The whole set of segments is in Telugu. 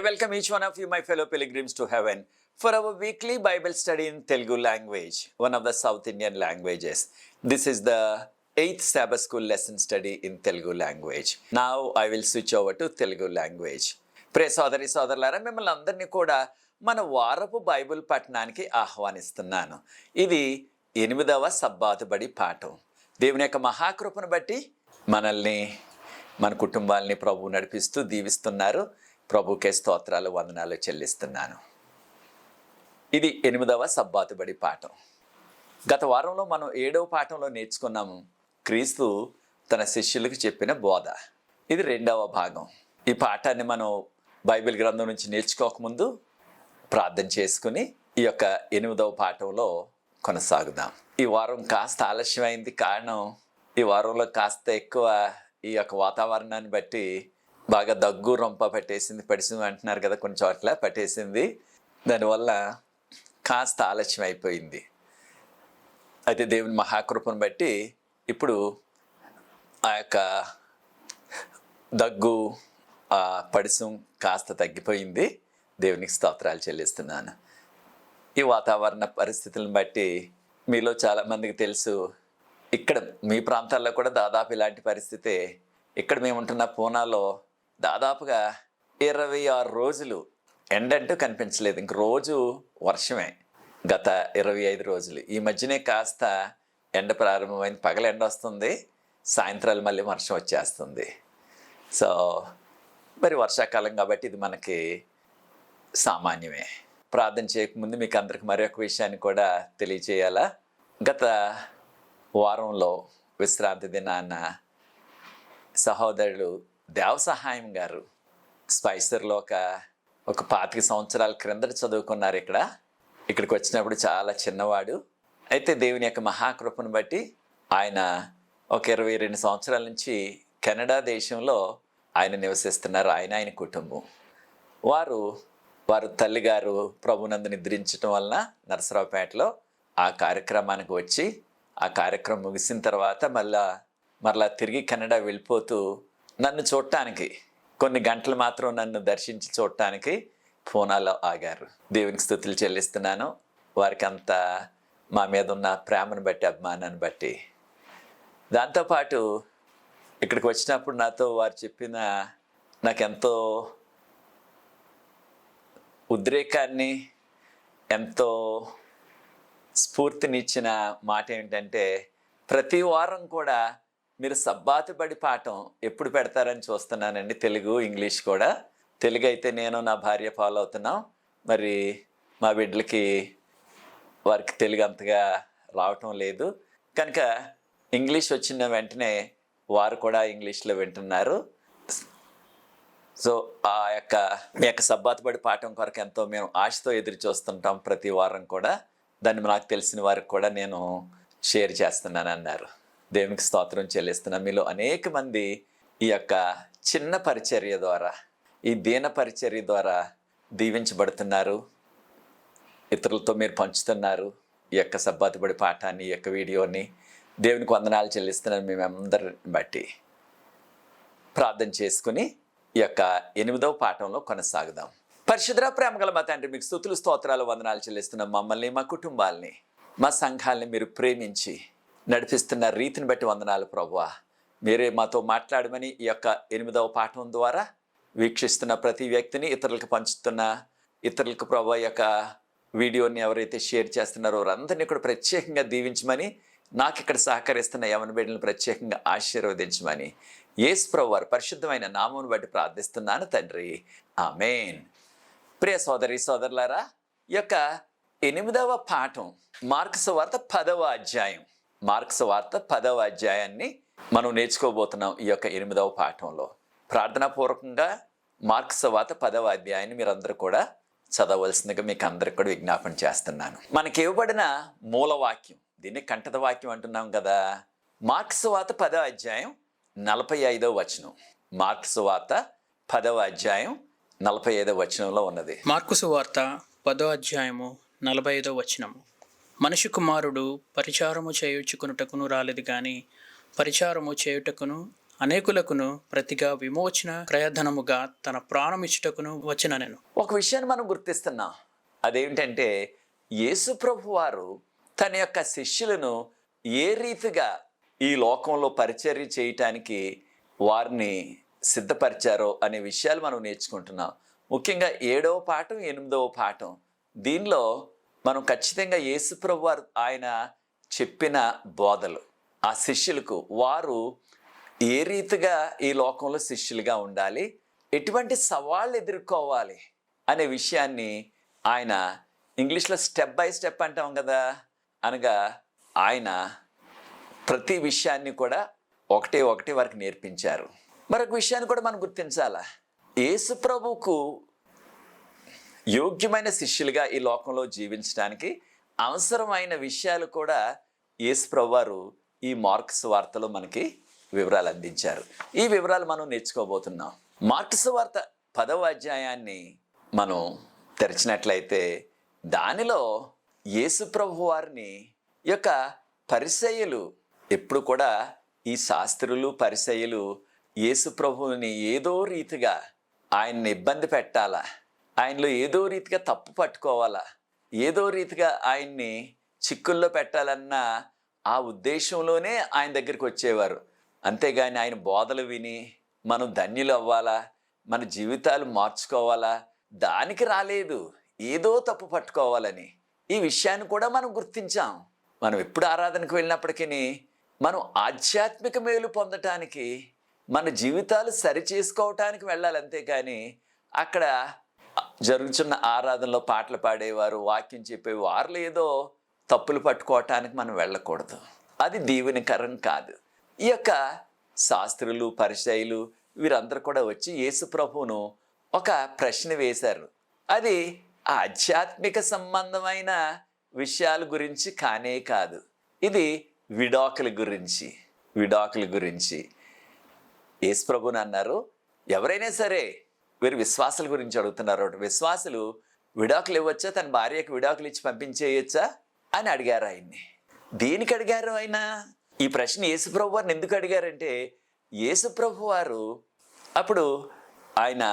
I welcome each one of you, my fellow pilgrims, to heaven for our weekly Bible study in Telugu language, one of the South Indian languages. This is the 8th Sabbath School lesson study in Telugu language. Now I will switch over to Telugu language. ప్రియ సోదరి సోదరులారా, మిమ్మల్ని అందరినీ కూడా మన వారపు బైబిల్ పఠనానికి ఆహ్వానిస్తున్నాను. ఇది 8వ సబ్బాతు బడి పాఠం. దేవుని యొక్క మహాకృపను బట్టి మనల్ని, మన కుటుంబాలని ప్రభువు నడిపిస్తూ దీవిస్తున్నారు. ప్రభుకే స్తోత్రాలు, వందనాలు చెల్లిస్తున్నాను. ఇది 8వ సబ్బాతు బడి పాఠం. గత వారంలో మనం 7వ పాఠంలో నేర్చుకున్నాము క్రీస్తు తన శిష్యులకు చెప్పిన బోధ. ఇది 2వ భాగం. ఈ పాఠాన్ని మనం బైబిల్ గ్రంథం నుంచి నేర్చుకోకముందు ప్రార్థన చేసుకుని ఈ యొక్క 8వ పాఠంలో కొనసాగుదాం. ఈ వారం కాస్త ఆలస్యమైంది. కారణం, ఈ వారంలో కాస్త ఎక్కువ ఈ యొక్క వాతావరణాన్ని బట్టి బాగా దగ్గు రొంప పట్టేసింది అంటున్నారు కదా, కొన్ని చోట్ల పట్టేసింది. దానివల్ల కాస్త ఆలస్యం అయిపోయింది. అయితే దేవుని మహాకృపను బట్టి ఇప్పుడు ఆ యొక్క దగ్గు, పడిసం కాస్త తగ్గిపోయింది. దేవునికి స్తోత్రాలు చెల్లిస్తున్నాను. ఈ వాతావరణ పరిస్థితులను బట్టి మీలో చాలామందికి తెలుసు, ఇక్కడ మీ ప్రాంతాల్లో కూడా దాదాపు ఇలాంటి పరిస్థితే. ఇక్కడ మేము ఉంటున్న పూనాలో దాదాపుగా 26 రోజులు ఎండంటూ కనిపించలేదు. ఇంక రోజు వర్షమే. గత 25 రోజులు. ఈ మధ్యనే కాస్త ఎండ ప్రారంభమైంది. పగల ఎండ వస్తుంది, సాయంత్రాలు మళ్ళీ వర్షం వచ్చేస్తుంది. సో మరి వర్షాకాలం కాబట్టి ఇది మనకి సామాన్యమే. ప్రార్థన చేయకముందు మీకు అందరికి మరి ఒక విషయాన్ని కూడా తెలియచేయాలా. గత వారంలో విశ్రాంతి దినాన సహోదరుడు దేవ సహాయం గారు స్పైసర్లో ఒక 25 సంవత్సరాల క్రిందట చదువుకున్నారు. ఇక్కడికి వచ్చినప్పుడు చాలా చిన్నవాడు. అయితే దేవుని యొక్క మహాకృపను బట్టి ఆయన ఒక 22 సంవత్సరాల నుంచి కెనడా దేశంలో ఆయన నివసిస్తున్నారు. ఆయన కుటుంబం. వారు తల్లిగారు ప్రభునందు నిద్రించడం వలన నరసరావుపేటలో ఆ కార్యక్రమానికి వచ్చి, ఆ కార్యక్రమం ముగిసిన తర్వాత మరలా తిరిగి కెనడా వెళ్ళిపోతూ నన్ను చూడటానికి, కొన్ని గంటలు మాత్రం నన్ను దర్శించి చూడటానికి పూనాలో ఆగారు. దేవునికి స్తుతులు చెల్లిస్తున్నాను. వారికి అంత మా మీద ఉన్న ప్రేమను బట్టి, అభిమానాన్ని బట్టి. దాంతోపాటు ఇక్కడికి వచ్చినప్పుడు నాతో వారు చెప్పిన నాకెంతో ఉద్రేకాన్ని, ఎంతో స్ఫూర్తినిచ్చిన మాట ఏమిటంటే, ప్రతి వారం కూడా మీరు సబ్బాతు బడి పాఠం ఎప్పుడు పెడతారని చూస్తున్నానండి. తెలుగు, ఇంగ్లీష్ కూడా. తెలుగు అయితే నేను నా భార్య ఫాలో అవుతున్నాం. మరి మా బిడ్డలకి వారికి తెలుగు అంతగా రావటం లేదు కనుక ఇంగ్లీష్ వచ్చిన వెంటనే వారు కూడా ఇంగ్లీష్లో వింటున్నారు. సో మీ యొక్క సబ్బాతు బడి పాఠం కొరకు ఎంతో మేము ఆశతో ఎదురు చూస్తుంటాం ప్రతి వారం కూడా. దాన్ని నాకు తెలిసిన వారికి కూడా నేను షేర్ చేస్తున్నాను అన్నారు. దేవునికి స్తోత్రం చెల్లిస్తున్నాను. మీలో అనేక మంది ఈ యొక్క చిన్న పరిచర్య ద్వారా, ఈ దీన పరిచర్య ద్వారా దీవించబడుతున్నారు. ఇతరులతో మీరు పంచుతున్నారు ఈ యొక్క సబ్బాతు బడి పాఠాన్ని, ఈ యొక్క వీడియోని. దేవునికి వందనాలు చెల్లిస్తున్నాను మేమందరిని బట్టి. ప్రార్థన చేసుకుని ఈ యొక్క 8వ పాఠంలో కొనసాగుదాం. పరిశుద్ధ ప్రేమగల మా తండ్రి, మీకు స్తుతులు, స్తోత్రాలు, వందనాలు చెల్లిస్తున్నాం. మమ్మల్ని, మా కుటుంబాలని, మా సంఘాలని మీరు ప్రేమించి నడిపిస్తున్న రీతిని బట్టి వందనాలు ప్రభువా. మీరే మాతో మాట్లాడమని ఈ యొక్క 8వ పాఠం ద్వారా వీక్షిస్తున్న ప్రతి వ్యక్తిని, ఇతరులకు పంచుతున్న ఇతరులకు ప్రభువా ఈ యొక్క వీడియోని ఎవరైతే షేర్ చేస్తున్నారో వారందరినీ కూడా ప్రత్యేకంగా దీవించమని, నాకు ఇక్కడ సహకరిస్తున్న యవన బిడ్డలను ప్రత్యేకంగా ఆశీర్వదించమని యేసు ప్రభువు వారి పరిశుద్ధమైన నామమును బట్టి ప్రార్థిస్తున్నాను తండ్రి, ఆమేన్. ప్రియ సోదరి సోదరులారా, ఈ యొక్క 8వ పాఠం మార్కు సువార్త 10వ అధ్యాయం. మార్కు సువార్త 10వ అధ్యాయాన్ని మనం నేర్చుకోబోతున్నాం ఈ యొక్క 8వ పాఠంలో. ప్రార్థనాపూర్వకంగా మార్కు సువార్త 10వ అధ్యాయాన్ని మీరందరూ కూడా చదవలసిందిగా మీకు అందరికి కూడా విజ్ఞాపన చేస్తున్నాను. మనకి ఇవ్వబడిన మూలవాక్యం, దీన్ని కంఠత వాక్యం అంటున్నాం కదా. మార్కు సువార్త 10వ అధ్యాయం 45వ వచనం. మార్కు సువార్త 10వ అధ్యాయం 45వ వచనంలో ఉన్నది. మార్కు సువార్త 10వ అధ్యాయము 45వ వచనము. మనిషి కుమారుడు పరిచారము చేయుచుకొనుటకును రాలేదు గాని పరిచారము చేయుటకును అనేకులకును ప్రతిగా విమోచన క్రయధనముగా తన ప్రాణమిచ్చుటకును వచ్చిన నేను. ఒక విషయాన్ని మనం గుర్తిస్తున్నాం. అదేమిటంటే యేసు ప్రభు వారు తన యొక్క శిష్యులను ఏ రీతిగా ఈ లోకంలో పరిచర్య చేయటానికి వారిని సిద్ధపరిచారో అనే విషయాలు మనం నేర్చుకుంటున్నాం. ముఖ్యంగా 7వ పాఠం 8వ పాఠం దీనిలో మనం ఖచ్చితంగా యేసు ప్రభు వారు ఆయన చెప్పిన బోధలు ఆ శిష్యులకు వారు ఏ రీతిగా ఈ లోకంలో శిష్యులుగా ఉండాలి, ఎటువంటి సవాళ్ళు ఎదుర్కోవాలి అనే విషయాన్ని ఆయన ఇంగ్లీష్లో స్టెప్ బై స్టెప్ అంటాం కదా, అనగా ఆయన ప్రతి విషయాన్ని కూడా ఒకటి వరకు నేర్పించారు. మరొక విషయాన్ని కూడా మనం గుర్తించాలా, యేసు ప్రభువుకు యోగ్యమైన శిష్యులుగా ఈ లోకంలో జీవించడానికి అవసరమైన విషయాలు కూడా యేసు ప్రభు వారు ఈ మార్కు సువార్తలో మనకి వివరాలు అందించారు. ఈ వివరాలు మనం నేర్చుకోబోతున్నాం. మార్కు సువార్త 10వ అధ్యాయాన్ని మనం తెరిచినట్లయితే దానిలో యేసు ప్రభు వారిని యొక్క పరిసయ్యులు ఎప్పుడు కూడా ఈ శాస్త్రులు పరిసయ్యులు యేసు ప్రభువుని ఏదో రీతిగా ఆయన్ని ఇబ్బంది పెట్టాలా, ఆయనలో ఏదో రీతిగా తప్పు పట్టుకోవాలా, ఏదో రీతిగా ఆయన్ని చిక్కుల్లో పెట్టాలన్న ఆ ఉద్దేశంలోనే ఆయన దగ్గరికి వచ్చేవారు. అంతేగాని ఆయన బోధలు విని మనం ధన్యులు అవ్వాలా, మన జీవితాలు మార్చుకోవాలా దానికి రాలేదు, ఏదో తప్పు పట్టుకోవాలని. ఈ విషయాన్ని కూడా మనం గుర్తించాం. మనం ఎప్పుడు ఆరాధనకు వెళ్ళినప్పటికీ మనం ఆధ్యాత్మిక మేలు పొందటానికి మన జీవితాలు సరిచేసుకోవటానికి వెళ్ళాలి. అంతేకాని అక్కడ జరుగుతున్న ఆరాధనలో పాటలు పాడేవారు, వాక్యం చెప్పేవారు, వారిలో ఏదో తప్పులు పట్టుకోవటానికి మనం వెళ్ళకూడదు. అది దీవెనకరం కాదు. ఈ యొక్క శాస్త్రులు పరిసయ్యులు వీరందరూ కూడా వచ్చి యేసు ప్రభువును ఒక ప్రశ్న వేశారు. అది ఆధ్యాత్మిక సంబంధమైన విషయాల గురించి కానే కాదు, ఇది విడాకుల గురించి. యేసు ప్రభువుని అన్నారు, ఎవరైనా సరే వీరు విశ్వాసుల గురించి అడుగుతున్నారు. విశ్వాసులు విడాకులు ఇవ్వచ్చా, తన భార్యకు విడాకులు ఇచ్చి పంపించేయచ్చా అని అడిగారు ఆయన్ని. దేనికి అడిగారు ఆయన? ఈ ప్రశ్న యేసు ప్రభు వారిని ఎందుకు అడిగారంటే యేసు ప్రభు వారు అప్పుడు ఆయన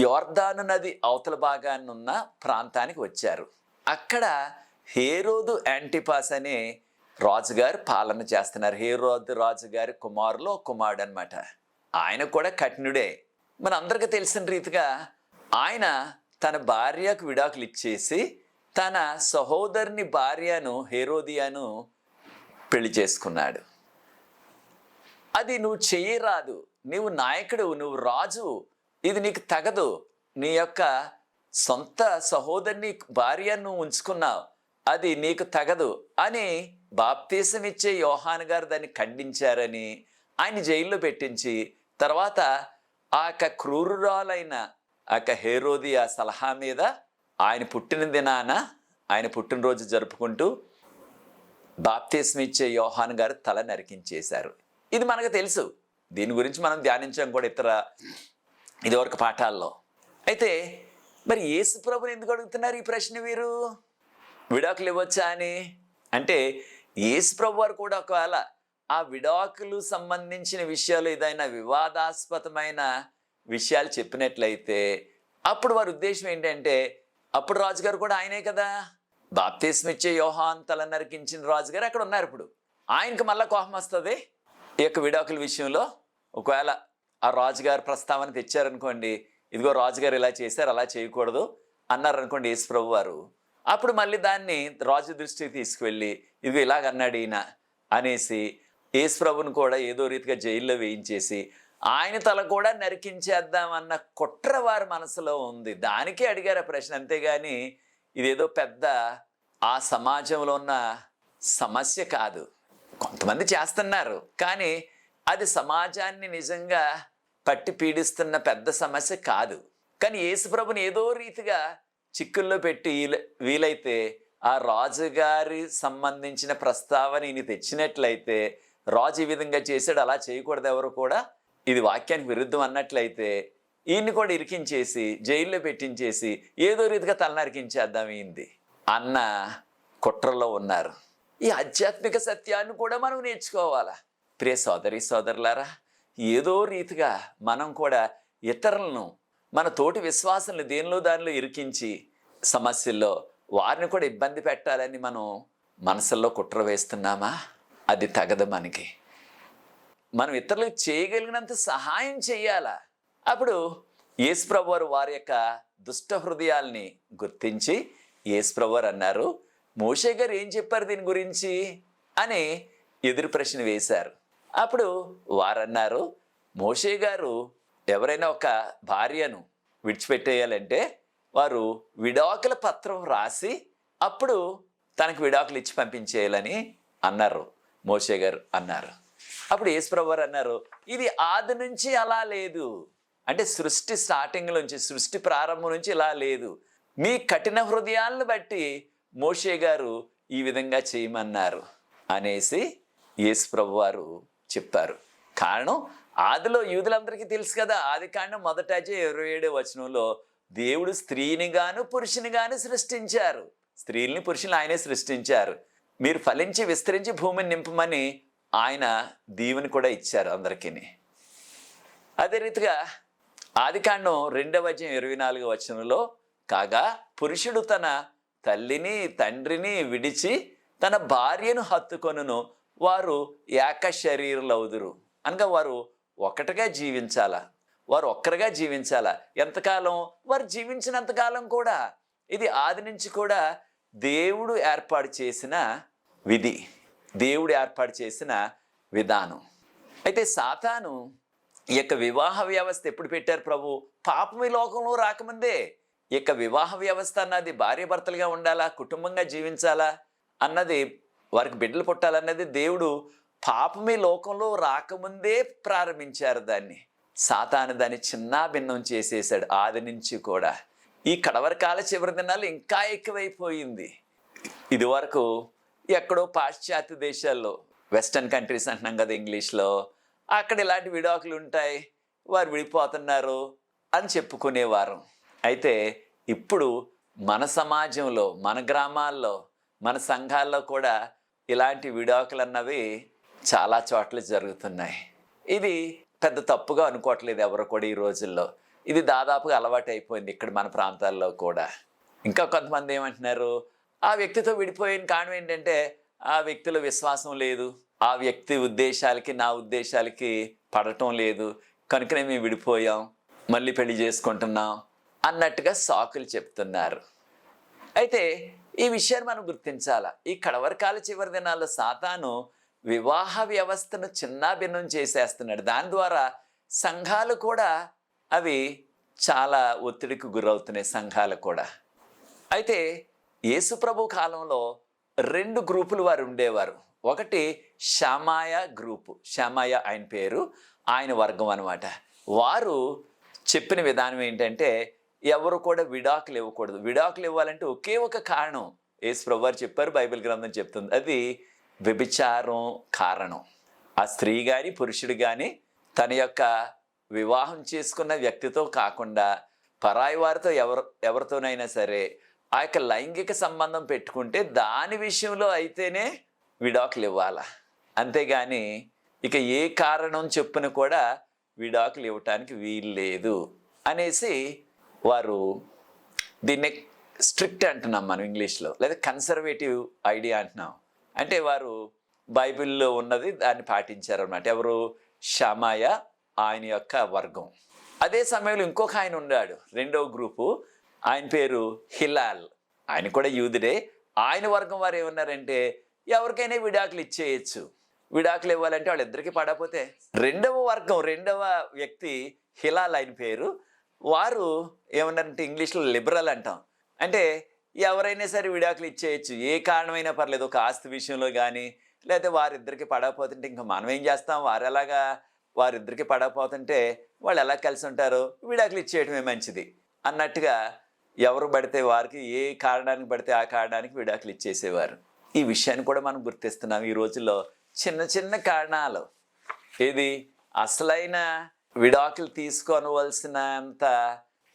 యోర్దాను నది అవతల భాగాన్ని ఉన్న ప్రాంతానికి వచ్చారు. అక్కడ హేరోదు యాంటిపాస్ అనే రాజుగారు పాలన చేస్తున్నారు. హేరోదు రాజుగారి కుమారుడు అనమాట. ఆయన కూడా కఠినుడే. మన అందరికీ తెలిసిన రీతిగా ఆయన తన భార్యకు విడాకులు ఇచ్చేసి తన సహోదరుని భార్యను హేరోదియాను పెళ్లి చేసుకున్నాడు. అది నువ్వు చేయరాదు, నువ్వు నాయకుడు, నువ్వు రాజు, ఇది నీకు తగదు, నీ యొక్క సొంత సహోదరుని భార్యను ఉంచుకున్నావు, అది నీకు తగదు అని బాప్తీసం ఇచ్చే యోహాను గారు దాన్ని ఖండించారని ఆయన జైల్లో పెట్టించి తర్వాత ఆ యొక్క క్రూరురాలైన ఆ యొక్క హేరోదియా సలహా మీద ఆయన పుట్టిన దినాన ఆయన పుట్టినరోజు జరుపుకుంటూ బాప్తీసం ఇచ్చే యోహాను గారు తల నరికించేశారు. ఇది మనకు తెలుసు, దీని గురించి మనం ధ్యానించాం కూడా ఇదివరకు పాఠాల్లో. అయితే మరి యేసు ప్రభుని ఎందుకు అడుగుతున్నారు ఈ ప్రశ్న వీరు, విడాకులు ఇవ్వచ్చా అని? అంటే యేసు ప్రభు వారు కూడా ఒకవేళ ఆ విడాకులు సంబంధించిన విషయాలు ఏదైనా వివాదాస్పదమైన విషయాలు చెప్పినట్లయితే అప్పుడు వారి ఉద్దేశం ఏంటంటే అప్పుడు రాజుగారు కూడా ఆయనే కదా, బాప్తీసం ఇచ్చే యోహాన్ తల నరికించిన రాజుగారు అక్కడ ఉన్నారు. ఇప్పుడు ఆయనకు మళ్ళా కోపం వస్తుంది ఈ యొక్క విడాకుల విషయంలో. ఒకవేళ ఆ రాజుగారు ప్రస్తావన తెచ్చారనుకోండి, ఇదిగో రాజుగారు ఇలా చేశారు, అలా చేయకూడదు అన్నారనుకోండి యేసు ప్రభు వారు, అప్పుడు మళ్ళీ దాన్ని రాజు దృష్టికి తీసుకువెళ్ళి ఇదిగో ఇలాగన్నాడు ఈయన అనేసి యేసు ప్రభుని కూడా ఏదో రీతిగా జైల్లో వేయించేసి ఆయన తల కూడా నరికించేద్దామన్న కుట్ర వారి మనసులో ఉంది. దానికే అడిగారు ఆ ప్రశ్న. అంతేగాని ఇదేదో పెద్ద ఆ సమాజంలో ఉన్న సమస్య కాదు. కొంతమంది చేస్తున్నారు, కానీ అది సమాజాన్ని నిజంగా పట్టి పీడిస్తున్న పెద్ద సమస్య కాదు. కానీ యేసు ప్రభుని ఏదో రీతిగా చిక్కుల్లో పెట్టి వీలైతే ఆ రాజుగారి సంబంధించిన ప్రస్తావన ఈయన తెచ్చినట్లయితే, రాజు ఈ విధంగా చేశాడు అలా చేయకూడదు ఎవరు కూడా, ఇది వాక్యానికి విరుద్ధం అన్నట్లయితే ఈయన్ని కూడా ఇరికించేసి జైల్లో పెట్టించేసి ఏదో రీతిగా తలనరికించేద్దాం ఈయనది అన్న కుట్రలో ఉన్నారు. ఈ ఆధ్యాత్మిక సత్యాన్ని కూడా మనం నేర్చుకోవాలా. ప్రియ సోదరి సోదరులారా, ఏదో రీతిగా మనం కూడా ఇతరులను, మన తోటి విశ్వాసాలను దేనిలో దానిలో ఇరికించి సమస్యల్లో వారిని కూడా ఇబ్బంది పెట్టాలని మనం మనసుల్లో కుట్ర వేస్తున్నామా? అది తగదు మనకి. మనం ఇతరులకు చేయగలిగినంత సహాయం చేయాలా. అప్పుడు యేసుప్రభు వారి యొక్క దుష్ట హృదయాల్ని గుర్తించి యేసుప్రభు అన్నారు, మోషే గారు ఏం చెప్పారు దీని గురించి అని ఎదురు ప్రశ్న వేశారు. అప్పుడు వారన్నారు, మోషే గారు ఎవరైనా ఒక భార్యను విడిచిపెట్టేయాలంటే వారు విడాకుల పత్రం రాసి అప్పుడు తనకు విడాకులు ఇచ్చి పంపించేయాలని అన్నారు, మోషే గారు అన్నారు. అప్పుడు యేసుప్రభు వారు అన్నారు, ఇది ఆది నుంచి అలా లేదు. అంటే సృష్టి స్టార్టింగ్ నుంచి, సృష్టి ప్రారంభం నుంచి ఇలా లేదు. మీ కఠిన హృదయాలను బట్టి మోషే గారు ఈ విధంగా చేయమన్నారు అనేసి యేసుప్రభు వారు చెప్పారు. కారణం, ఆదిలో యూదులందరికీ తెలుసు కదా, ఆదికాండం 1:27 వచనంలో దేవుడు స్త్రీని గాను పురుషుని గాను సృష్టించారు. స్త్రీల్ని పురుషుని ఆయనే సృష్టించారు. మీరు ఫలించి విస్తరించి భూమిని నింపమని ఆయన దీవెని కూడా ఇచ్చారు అందరికీ. అదే రీతిగా ఆదికాండం 2:24 వచనంలో, కాగా పురుషుడు తన తల్లిని తండ్రిని విడిచి తన భార్యను హత్తుకొనును, వారు ఏక శరీరులవుదురు. అనగా వారు ఒకటిగా జీవించాలా, వారు ఒక్కరిగా జీవించాలా. ఎంతకాలం? వారు జీవించినంతకాలం కూడా. ఇది ఆది నుంచి కూడా దేవుడు ఏర్పాటు చేసిన విధి, దేవుడు ఏర్పాటు చేసిన విధానం. అయితే సాతాను ఈ యొక్క వివాహ వ్యవస్థ ఎప్పుడు పెట్టారు ప్రభు? పాపం ఈ లోకంలో రాకముందే. ఈ యొక్క వివాహ వ్యవస్థ అన్నది భార్యాభర్తలుగా ఉండాలా, కుటుంబంగా జీవించాలా అన్నది, వారికి బిడ్డలు పుట్టాలన్నది దేవుడు పాపం ఈ లోకంలో రాకముందే ప్రారంభించారు దాన్ని. సాతాను దాన్ని చిన్న భిన్నం చేసేసాడు ఆది నుంచి కూడా. ఈ కడవరి కాల చివరి దినాలు ఇంకా ఎక్కువైపోయింది. ఇదివరకు ఎక్కడో పాశ్చాత్య దేశాల్లో, వెస్టర్న్ కంట్రీస్ అంటున్నాం కదా ఇంగ్లీష్లో, అక్కడ ఇలాంటి విడాకులు ఉంటాయి, వారు విడిపోతున్నారు అని చెప్పుకునేవారు. అయితే ఇప్పుడు మన సమాజంలో, మన గ్రామాల్లో, మన సంఘాల్లో కూడా ఇలాంటి విడాకులు అన్నవి చాలా చోట్ల జరుగుతున్నాయి. ఇది పెద్ద తప్పుగా అనుకోవట్లేదు ఎవరు కూడా ఈ రోజుల్లో. ఇది దాదాపుగా అలవాటు అయిపోయింది ఇక్కడ మన ప్రాంతాల్లో కూడా. ఇంకా కొంతమంది ఏమంటున్నారు, ఆ వ్యక్తితో విడిపోయిన కారణం ఏంటంటే ఆ వ్యక్తిలో విశ్వాసం లేదు, ఆ వ్యక్తి ఉద్దేశాలకి నా ఉద్దేశాలకి పడటం లేదు, కనుకనే మేము విడిపోయాం, మళ్ళీ పెళ్లి చేసుకుంటున్నాం అన్నట్టుగా సాకులు చెప్తున్నారు. అయితే ఈ విషయాన్ని మనం గుర్తించాలా. ఈ కడవరకాల చివరి దినాల్లో సాతాను వివాహ వ్యవస్థను చిన్నాభిన్నం చేసేస్తున్నాడు. దాని ద్వారా సంఘాలు కూడా అవి చాలా ఒత్తిడికి గురవుతున్నాయి, సంఘాలు కూడా. అయితే యేసుప్రభు కాలంలో 2 గ్రూపులు వారు ఉండేవారు. ఒకటి షమాయ గ్రూపు, షమాయ ఆయన పేరు, ఆయన వర్గం అనమాట. వారు చెప్పిన విధానం ఏంటంటే ఎవరు కూడా విడాకులు ఇవ్వకూడదు. విడాకులు ఇవ్వాలంటే ఒకే ఒక కారణం యేసుప్రభు వారు చెప్పారు, బైబిల్ గ్రంథం చెప్తుంది. అది వ్యభిచారం కారణం. ఆ స్త్రీ కానీ పురుషుడు కానీ తన యొక్క వివాహం చేసుకున్న వ్యక్తితో కాకుండా పరాయి వారితో ఎవరితోనైనా సరే ఆ యొక్క లైంగిక సంబంధం పెట్టుకుంటే దాని విషయంలో అయితేనే విడాకులు ఇవ్వాలా. అంతేగాని ఇక ఏ కారణం చెప్పున కూడా విడాకులు ఇవ్వటానికి వీలు లేదు అనేసి వారు దీన్ని స్ట్రిక్ట్ అంటున్నాం మనం ఇంగ్లీష్లో, లేదా కన్సర్వేటివ్ ఐడియా అంటున్నాం. అంటే వారు బైబిల్లో ఉన్నది దాన్ని పాటించారన్నమాట. ఎవరు? షమాయ, ఆయన యొక్క వర్గం. అదే సమయంలో ఇంకొక ఆయన ఉన్నాడు, 2వ గ్రూపు, ఆయన పేరు హిలాల్. ఆయన కూడా యూదుడే. ఆయన వర్గం వారు ఏమన్నారంటే ఎవరికైనా విడాకులు ఇచ్చేయచ్చు. విడాకులు ఇవ్వాలంటే వాళ్ళిద్దరికీ పడకపోతే. 2వ వర్గం, 2వ వ్యక్తి హిలాల్ ఆయన పేరు. వారు ఏమన్నారంటే ఇంగ్లీష్లో లిబరల్ అంటాం. అంటే ఎవరైనా సరే విడాకులు ఇచ్చేయచ్చు, ఏ కారణమైనా పర్లేదు. ఒక ఆస్తి విషయంలో కానీ, లేకపోతే వారిద్దరికి పడకపోతుంటే ఇంకా మనం ఏం చేస్తాం, వారిద్దరికి పడకపోతుంటే వాళ్ళు ఎలా కలిసి ఉంటారు, విడాకులు ఇచ్చేయటమే మంచిది అన్నట్టుగా ఎవరు పడితే వారికి, ఏ కారణానికి పడితే ఆ కారణానికి విడాకులు ఇచ్చేసేవారు. ఈ విషయాన్ని కూడా మనం గుర్తిస్తున్నాం ఈ రోజుల్లో. చిన్న చిన్న కారణాలు, ఇది అసలైన విడాకులు తీసుకోవలసినంత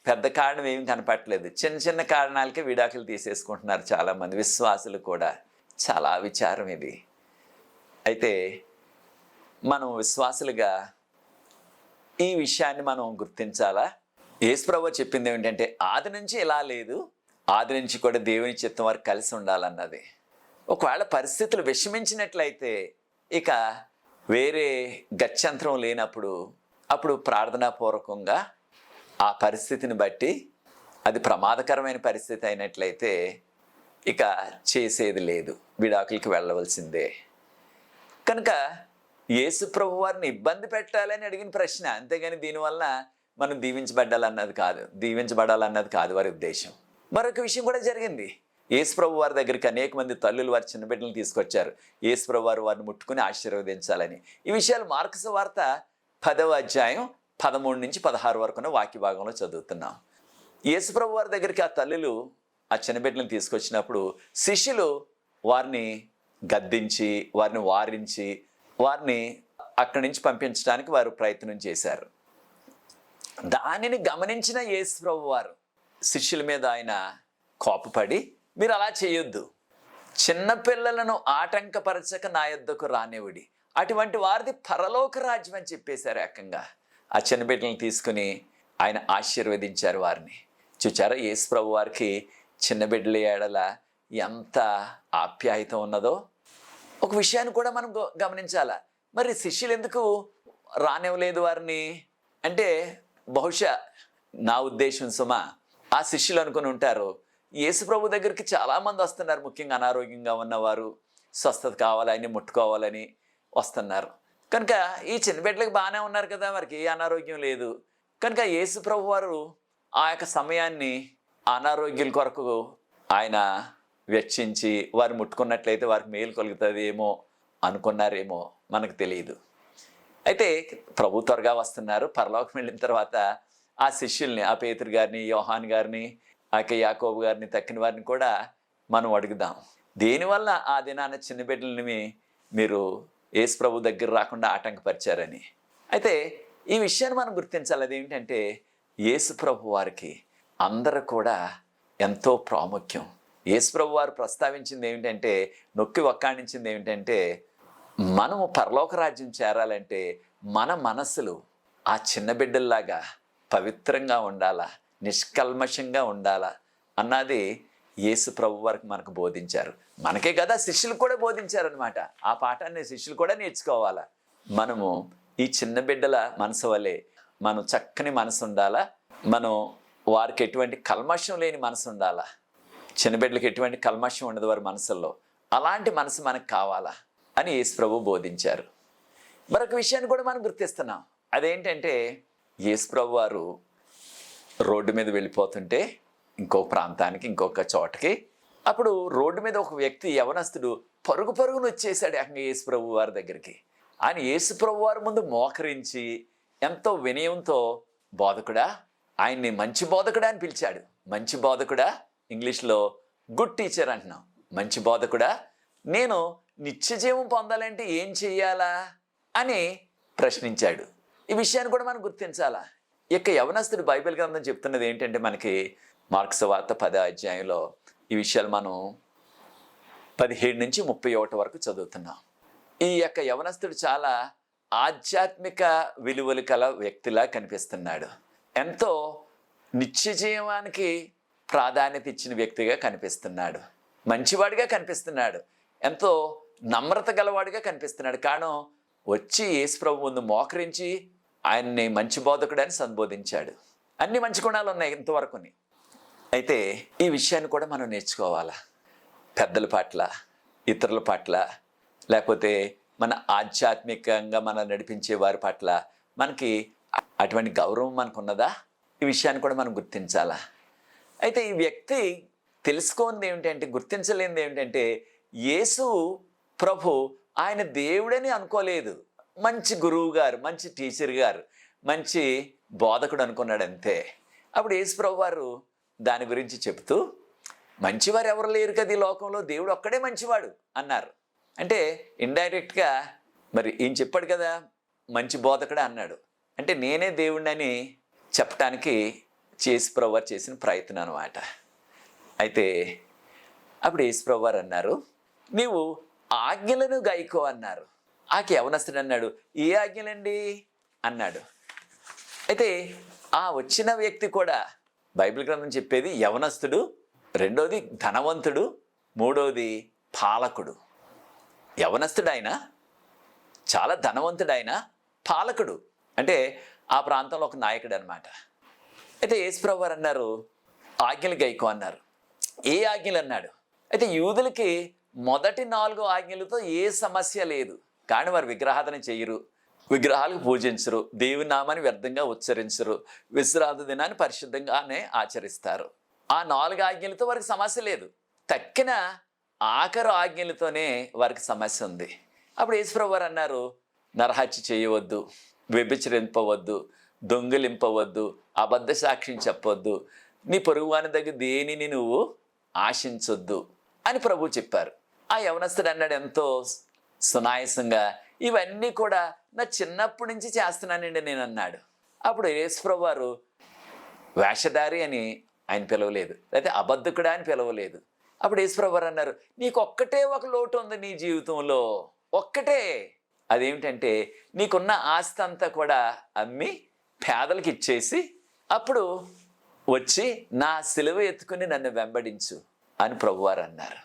పెద్ద కారణం ఏమి కనపట్లేదు. చిన్న చిన్న కారణాలకే విడాకులు తీసేసుకుంటున్నారు చాలామంది విశ్వాసులు కూడా. చాలా విచారం ఇది. అయితే మనం విశ్వాసులుగా ఈ విషయాన్ని మనం గుర్తించాలా? యేసుప్రభువు చెప్పింది ఏమిటంటే ఆది నుంచి ఇలా లేదు, ఆది నుంచి కూడా దేవుని చిత్తం వారు కలిసి ఉండాలన్నది. ఒకవేళ పరిస్థితులు విషమించినట్లయితే ఇక వేరే గత్యంతరం లేనప్పుడు అప్పుడు ప్రార్థనాపూర్వకంగా ఆ పరిస్థితిని బట్టి అది ప్రమాదకరమైన పరిస్థితి అయినట్లయితే ఇక చేసేది లేదు, విడాకులకి వెళ్ళవలసిందే. కనుక యేసు ప్రభు వారిని ఇబ్బంది పెట్టాలని అడిగిన ప్రశ్న, అంతేగాని దీనివల్ల మనం దీవించబడాలన్నది కాదు వారి ఉద్దేశం. మరొక విషయం కూడా జరిగింది. యేసు ప్రభు వారి దగ్గరికి అనేక మంది తల్లులు వారి చిన్న బిడ్డలను తీసుకొచ్చారు. యేసు ప్రభు వారు వారిని ముట్టుకుని ఆశీర్వదించాలని. ఈ విషయాలు మార్కు సువార్త 10వ అధ్యాయం 13 నుంచి 16 వరకున్న వాక్య భాగంలో చదువుతున్నాం. యేసు ప్రభు వారి దగ్గరికి ఆ తల్లులు ఆ చిన్న బిడ్డలను తీసుకొచ్చినప్పుడు శిష్యులు వారిని గద్దించి, వారిని వారించి, వారిని అక్కడి నుంచి పంపించడానికి వారు ప్రయత్నం చేశారు. దానిని గమనించిన యేసు ప్రభు వారు శిష్యుల మీద ఆయన కోపపడి, మీరు అలా చేయొద్దు, చిన్నపిల్లలను ఆటంకపరచక నా యొద్దకు రానివ్వుడి, అటువంటి వారిది పరలోక రాజ్యం అని చెప్పేశారు. ఏకంగా ఆ చిన్న బిడ్డలను తీసుకుని ఆయన ఆశీర్వదించారు వారిని. చూచారా యేసు ప్రభు వారికి చిన్న బిడ్డల ఏడల ఎంత ఆప్యాయత ఉన్నదో. ఒక విషయాన్ని కూడా మనం గమనించాలా. మరి శిష్యులు ఎందుకు రానివ్వలేదు వారిని అంటే, బహుశా నా ఉద్దేశం సుమా, ఆ శిష్యులు అనుకుని ఉంటారు, యేసు ప్రభు దగ్గరికి చాలామంది వస్తున్నారు, ముఖ్యంగా అనారోగ్యంగా ఉన్నవారు, స్వస్థత కావాలని ముట్టుకోవాలని వస్తున్నారు. కనుక ఈ చిన్న బిడ్డలకు బాగానే ఉన్నారు కదా, వారికి ఏ అనారోగ్యం లేదు. కనుక యేసు ప్రభు వారు ఆ యొక్క సమయాన్ని అనారోగ్యాల కొరకు ఆయన వెచ్చించి వారు ముట్టుకున్నట్లయితే వారికి మేలు కలుగుతుంది ఏమో అనుకున్నారేమో, మనకు తెలియదు. అయితే ప్రభు త్వరగా వస్తున్నారు. పరలోకం వెళ్ళిన తర్వాత ఆ శిష్యుల్ని, ఆ పేతురు గారిని, యోహాన్ గారిని, ఆ యాకోబు గారిని, తక్కిన వారిని కూడా మనం అడుగుదాం, దేనివల్ల ఆ దినాన చిన్న బిడ్డలని మీరు యేసు ప్రభు దగ్గర రాకుండా ఆటంకపరిచారని. అయితే ఈ విషయాన్ని మనం గుర్తించాలి. అదేంటంటే యేసు ప్రభు వారికి అందరూ కూడా ఎంతో ప్రాముఖ్యం. యేసు ప్రభు వారు ప్రస్తావించింది ఏమిటంటే, నొక్కి వక్కాణించింది ఏమిటంటే, మనము పరలోక రాజ్యం చేరాలంటే మన మనస్సులు ఆ చిన్న బిడ్డల్లాగా పవిత్రంగా ఉండాలా, నిష్కల్మషంగా ఉండాలా అన్నది యేసు ప్రభు వారికి మనకు బోధించారు. మనకే కదా శిష్యులు కూడా బోధించారనమాట. ఆ పాఠాన్ని శిష్యులు కూడా నేర్చుకోవాలా. మనము ఈ చిన్న బిడ్డల మనసు వలె మనం చక్కని మనసు ఉండాలా, మనం వారికి ఎటువంటి కల్మషం లేని మనసు ఉండాలా. చిన్న బిడ్డలకు ఎటువంటి కల్మషం ఉండదు వారి మనసుల్లో, అలాంటి మనసు మనకు కావాలా అని యేసు ప్రభు బోధించారు. మరొక విషయాన్ని కూడా మనం గుర్తిస్తున్నాం. అదేంటంటే యేసు ప్రభు వారు రోడ్డు మీద వెళ్ళిపోతుంటే ఇంకొక ప్రాంతానికి, ఇంకొక చోటకి, అప్పుడు రోడ్డు మీద ఒక వ్యక్తి, యవనస్తుడు, పరుగును వచ్చేసాడు ఏకంగా యేసు ప్రభు వారి దగ్గరికి. ఆయన యేసు ప్రభు వారి ముందు మోకరించి ఎంతో వినయంతో, బోధకుడా, ఆయన్ని మంచి బోధకుడా అని పిలిచాడు. మంచి బోధకుడా, ఇంగ్లీష్లో గుడ్ టీచర్ అంటున్నాం. మంచి బోధకుడా, నేను నిత్యజీవం పొందాలంటే ఏం చెయ్యాలా అని ప్రశ్నించాడు. ఈ విషయాన్ని కూడా మనం గుర్తించాలా. ఇక యవనస్తుడు బైబిల్ గ్రంథం చెప్తున్నది ఏంటంటే, మనకి మార్కు సువార్త 10వ అధ్యాయంలో ఈ విషయాలు మనం 17 నుంచి 31 వరకు చదువుతున్నాం. ఈ యొక్క యవనస్తుడు చాలా ఆధ్యాత్మిక విలువలు కల వ్యక్తిలా కనిపిస్తున్నాడు. ఎంతో నిత్యజీవానికి ప్రాధాన్యత ఇచ్చిన వ్యక్తిగా కనిపిస్తున్నాడు. మంచివాడిగా కనిపిస్తున్నాడు. ఎంతో నమ్రత గలవాడిగా కనిపిస్తున్నాడు. కారణం వచ్చి యేసు ప్రభు ముందు మోకరించి ఆయన్ని మంచి బోధకుడని సంబోధించాడు. అన్ని మంచి గుణాలు ఉన్నాయి ఇంతవరకుని. అయితే ఈ విషయాన్ని కూడా మనం నేర్చుకోవాలా. పెద్దల పట్ల, ఇతరుల పట్ల, లేకపోతే మన ఆధ్యాత్మికంగా మనం నడిపించే వారి పట్ల మనకి అటువంటి గౌరవం మనకు ఉన్నదా? ఈ విషయాన్ని కూడా మనం గుర్తించాలా. అయితే ఈ వ్యక్తి తెలుసుకోనిది ఏమిటంటే, గుర్తించలేనిది ఏమిటంటే, యేసు ప్రభు ఆయన దేవుడని అనుకోలేదు. మంచి గురువు గారు, మంచి టీచర్ గారు, మంచి బోధకుడు అనుకున్నాడు అంతే. అప్పుడు యేసు ప్రభు వారు దాని గురించి చెప్తూ, మంచివారు ఎవరు లేరు కదా ఈ లోకంలో, దేవుడు ఒక్కడే మంచివాడు అన్నారు. అంటే ఇండైరెక్ట్గా మరి ఏం చెప్పాడు కదా, మంచి బోధకుడే అన్నాడు. అంటే నేనే దేవుడిని చెప్పడానికి యేసు ప్రభు వారు చేసిన ప్రయత్నం అన్నమాట. అయితే అప్పుడు యేసు ప్రభు వారు అన్నారు, నీవు ఆజ్ఞలను గైకో అన్నారు. ఆ యవనస్తుడు అన్నాడు, ఏ ఆజ్ఞలండి అన్నాడు. అయితే ఆ వచ్చిన వ్యక్తి కూడా బైబిల్ గ్రంథం చెప్పేది యవనస్తుడు, రెండోది ధనవంతుడు, మూడోది పాలకుడు. యవనస్తుడు ఆయన, చాలా ధనవంతుడు ఆయన, పాలకుడు అంటే ఆ ప్రాంతంలో ఒక నాయకుడు అనమాట. అయితే యేసుప్రభు వారు అన్నారు, ఆజ్ఞలు గైకో అన్నారు. ఏ ఆజ్ఞలు అన్నాడు? అయితే యూదులకి మొదటి 4 ఆజ్ఞలతో ఏ సమస్య లేదు, కానీ వారు విగ్రహాధన చెయ్యరు, విగ్రహాలకు పూజించరు, దేవుని నామాన్ని వ్యర్థంగా ఉచ్చరించరు, విశ్రాంతి దినాన్ని పరిశుద్ధంగానే ఆచరిస్తారు. ఆ 4 ఆజ్ఞలతో వారికి సమస్య లేదు. తక్కిన ఆఖరు ఆజ్ఞలతోనే వారికి సమస్య ఉంది. అప్పుడు యేసుప్రభు వారు అన్నారు, నరహత్య చేయవద్దు, వ్యభిచరింపవద్దు, దొంగిలింపవద్దు, అబద్ధ సాక్ష్యం చెప్పవద్దు, నీ పొరుగువాని దగ్గర దేనిని నువ్వు ఆశించొద్దు అని ప్రభు చెప్పారు. ఆ యవనస్తుడు అన్నాడు ఎంతో సునాయాసంగా, ఇవన్నీ కూడా నా చిన్నప్పటి నుంచి చేస్తున్నానండి నేను అన్నాడు. అప్పుడు యేసుప్రభు వారు వేషధారి అని ఆయన పిలవలేదు, అయితే అబద్ధకుడా అని పిలవలేదు. అప్పుడు యేసుప్రభు వారు అన్నారు, నీకు ఒక్కటే ఒక లోటు ఉంది నీ జీవితంలో, ఒక్కటే. అదేమిటంటే నీకున్న ఆస్తి అంతా కూడా అమ్మి పేదలకు ఇచ్చేసి అప్పుడు వచ్చి నా సిలువ ఎత్తుకుని నన్ను వెంబడించు అని ప్రభువారు అన్నారు.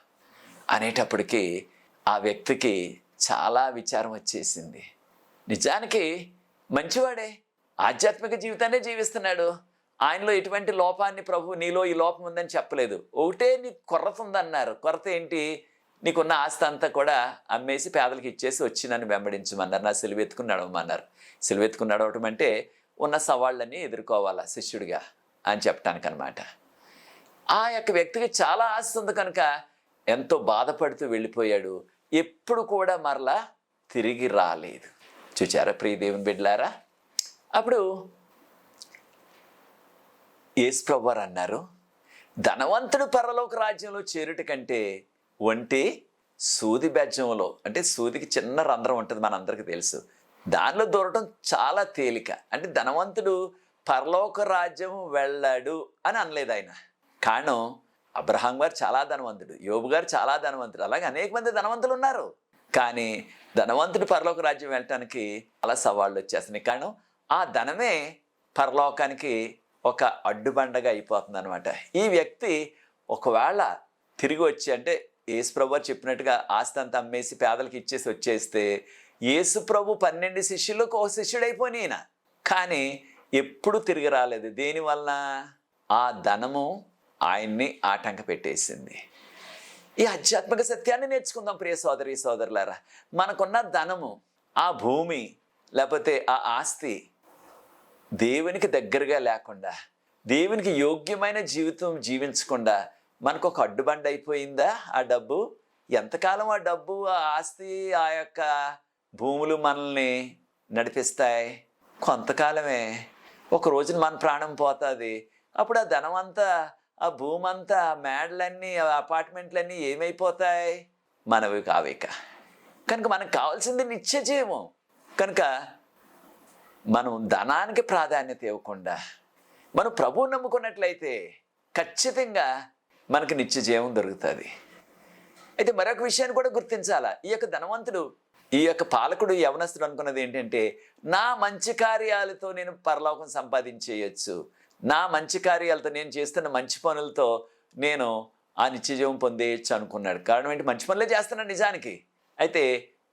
అనేటప్పటికీ ఆ వ్యక్తికి చాలా విచారం వచ్చేసింది. నిజానికి మంచివాడే, ఆధ్యాత్మిక జీవితాన్ని జీవిస్తున్నాడు, ఆయనలో ఎటువంటి లోపాన్ని ప్రభు నీలో ఈ లోపం ఉందని చెప్పలేదు. ఒకటే నీకు కొరత ఉందన్నారు. కొరత ఏంటి? నీకున్న ఆస్తి అంతా కూడా అమ్మేసి పేదలకు ఇచ్చేసి వచ్చి నన్ను వెంబడించమన్నారు, నా సిలువెత్తుకుని నడవమన్నారు. సిలువెత్తుకుని నడవటం అంటే ఉన్న సవాళ్ళని ఎదుర్కోవాలా శిష్యుడిగా అని చెప్పటానికి అనమాట. ఆ యొక్క వ్యక్తికి చాలా ఆస్తి ఉంది కనుక ఎంతో బాధపడుతూ వెళ్ళిపోయాడు. ఎప్పుడు కూడా మరలా తిరిగి రాలేదు. చూచారా ప్రియ దేవుని బిడ్డలారా? అప్పుడు యేసుప్రభు వారు అన్నారు, ధనవంతుడు పరలోక రాజ్యంలో చేరుట కంటే ఒంటి సూది బెజ్జంలో, అంటే సూదికి చిన్న రంధ్రం ఉంటుంది మనందరికీ తెలుసు, దానిలో దూరటం చాలా తేలిక. అంటే ధనవంతుడు పరలోక రాజ్యం వెళ్ళాడు అని అనలేదు ఆయన. కారణం అబ్రహాం గారు చాలా ధనవంతుడు, యోబు గారు చాలా ధనవంతుడు, అలాగే అనేక మంది ధనవంతులు ఉన్నారు. కానీ ధనవంతుడు పరలోక రాజ్యం వెళ్ళటానికి చాలా సవాళ్ళు వచ్చేస్తున్నాయి. కారణం ఆ ధనమే పరలోకానికి ఒక అడ్డుబండగా అయిపోతుంది అనమాట. ఈ వ్యక్తి ఒకవేళ తిరిగి వచ్చి, అంటే యేసుప్రభు వారు చెప్పినట్టుగా ఆస్తి అంతా అమ్మేసి పేదలకు ఇచ్చేసి వచ్చేస్తే యేసుప్రభు 12 శిష్యులకు ఒక శిష్యుడైపోయి ఈయన. కానీ ఎప్పుడు తిరిగి రాలేదు. దేనివలన? ఆ ధనము ఆయన్ని ఆటంక పెట్టేసింది. ఈ ఆధ్యాత్మిక సత్యాన్ని నేర్చుకుందాం ప్రియ సోదరి సోదరులారా. మనకున్న ధనము, ఆ భూమి లేకపోతే ఆ ఆస్తి దేవునికి దగ్గరగా లేకుండా, దేవునికి యోగ్యమైన జీవితం జీవించకుండా మనకు ఒక అడ్డుబండ అయిపోయిందా ఆ డబ్బు? ఎంతకాలం ఆ డబ్బు, ఆ ఆస్తి, ఆ యొక్క భూములు మనల్ని నడిపిస్తాయి? కొంతకాలమే. ఒక రోజున మన ప్రాణం పోతుంది. అప్పుడు ఆ ధనం అంతా, ఆ భూమి అంతా, ఆ మేడలన్నీ, ఆ అపార్ట్మెంట్లన్నీ ఏమైపోతాయి? మనవి కావిక. కనుక మనకు కావాల్సింది నిత్య జీవం. కనుక మనం ధనానికి ప్రాధాన్యత ఇవ్వకుండా మనం ప్రభువుని నమ్ముకున్నట్లయితే ఖచ్చితంగా మనకు నిత్య జీవం దొరుకుతుంది. అయితే మరొక విషయాన్ని కూడా గుర్తించాలా. ఈ యొక్క ధనవంతుడు, ఈ యొక్క పాలకుడు, యవనస్తుడు అనుకున్నది ఏంటంటే, నా మంచి కార్యాలతో నేను పరలోకం సంపాదించేయచ్చు, నా మంచి కార్యాలతో, నేను చేస్తున్న మంచి పనులతో నేను ఆ నిత్య జీవం పొందేయచ్చు అనుకున్నాడు. కారణం ఏంటి? మంచి పనులే చేస్తున్నాడు నిజానికి. అయితే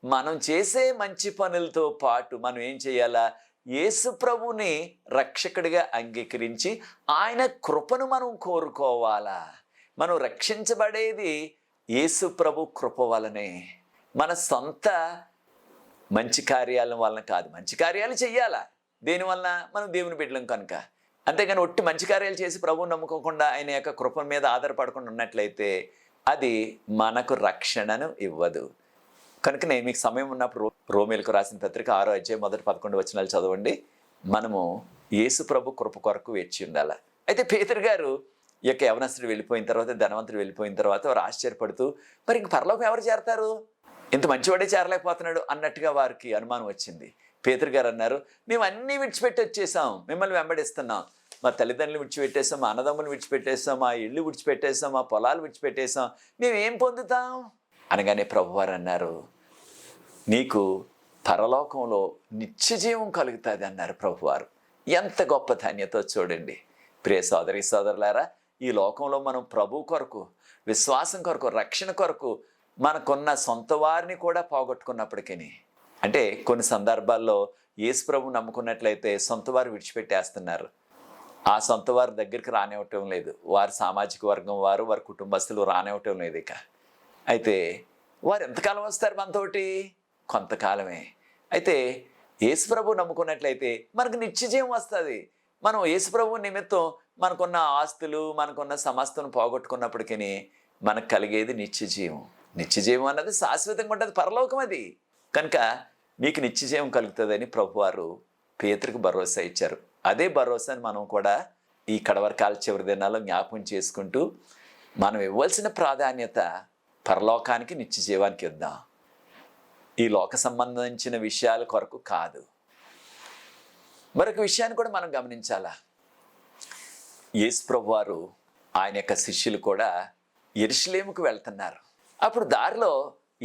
మనం చేసే మంచి పనులతో పాటు మనం ఏం చేయాలా? యేసు ప్రభుని రక్షకుడిగా అంగీకరించి ఆయన కృపను మనం కోరుకోవాలా. మనం రక్షించబడేది యేసు ప్రభు కృప వలనే, మన సొంత మంచి కార్యాల వలన కాదు. మంచి కార్యాలు చెయ్యాలా. దేనివలన? మనం దేవుని బిడ్డలం కనుక. అంతేగాని ఒట్టి మంచి కార్యాలు చేసి ప్రభువుని నమ్ముకోకుండా ఆయన యొక్క కృప మీద ఆధారపడకుండా ఉన్నట్లయితే అది మనకు రక్షణను ఇవ్వదు. కనుక నేను మీకు సమయం ఉన్నప్పుడు రోమీలకు రాసిన పత్రిక 6వ అధ్యాయం 1-11 వచనాలు చదవండి. మనము యేసు ప్రభు కృప కొరకు వేచి ఉండాలి. అయితే పేతురు గారు ఈ యొక్క యవనస్తుడు వెళ్ళిపోయిన తర్వాత, ధనవంతుడు వెళ్ళిపోయిన తర్వాత వారు ఆశ్చర్యపడుతూ, మరి ఇంక పరలోకం ఎవరు చేరతారు? ఇంత మంచివాడే చేరలేకపోతున్నాడు అన్నట్టుగా వారికి అనుమానం వచ్చింది. పేతురు గారు అన్నారు, మేము అన్నీ విడిచిపెట్టి వచ్చేసాం, మిమ్మల్ని వెంబడిస్తున్నాం. మా తల్లిదండ్రులు విడిచిపెట్టేసాం, మా అన్నదమ్ములు విడిచిపెట్టేసాం, మా ఇళ్ళు విడిచిపెట్టేసాం, మా పొలాలు విడిచిపెట్టేసాం, మేము ఏం పొందుతాం అనగానే ప్రభువారు అన్నారు, నీకు పరలోకంలో నిత్యజీవం కలుగుతుంది అన్నారు ప్రభువారు. ఎంత గొప్ప ధన్యతో చూడండి. ప్రియ సోదరి సోదరులారా, ఈ లోకంలో మనం ప్రభు కొరకు, విశ్వాసం కొరకు, రక్షణ కొరకు మనకున్న సొంత వారిని కూడా పోగొట్టుకున్నప్పటికీ, అంటే కొన్ని సందర్భాల్లో యేసు ప్రభు నమ్ముకున్నట్లయితే సొంత వారు విడిచిపెట్టేస్తున్నారు. ఆ సొంత వారి దగ్గరికి రానివ్వటం లేదు. వారి సామాజిక వర్గం వారు, వారి కుటుంబస్తులు రానివ్వటం లేదు. ఇక అయితే వారు ఎంతకాలం వస్తారు మనతోటి? కొంతకాలమే. అయితే యేసు ప్రభు నమ్ముకున్నట్లయితే మనకు నిత్యజీవం వస్తుంది. మనం యేసు ప్రభు నిమిత్తం మనకున్న ఆస్తులు, మనకున్న సమస్తను పోగొట్టుకున్నప్పటికీ మనకు కలిగేది నిత్యజీవం. నిత్యజీవం అన్నది శాశ్వతంగా ఉంటుంది, పరలోకం అది. కనుక మీకు నిత్యజీవం కలుగుతుందని ప్రభువారు పేతురుకు భరోసా ఇచ్చారు. అదే భరోసాని మనం కూడా ఈ కడవరకాల చివరి దినాల్లో జ్ఞాపకం చేసుకుంటూ మనం ఇవ్వాల్సిన ప్రాధాన్యత పరలోకానికి, నిత్యజీవానికి ఇద్దాం. ఈ లోక సంబంధించిన విషయాల కొరకు కాదు. మరొక విషయాన్ని కూడా మనం గమనించాలా. యేసు ప్రభువారు ఆయన యొక్క శిష్యులు కూడా యెరూషలేముకు వెళ్తున్నారు. అప్పుడు దారిలో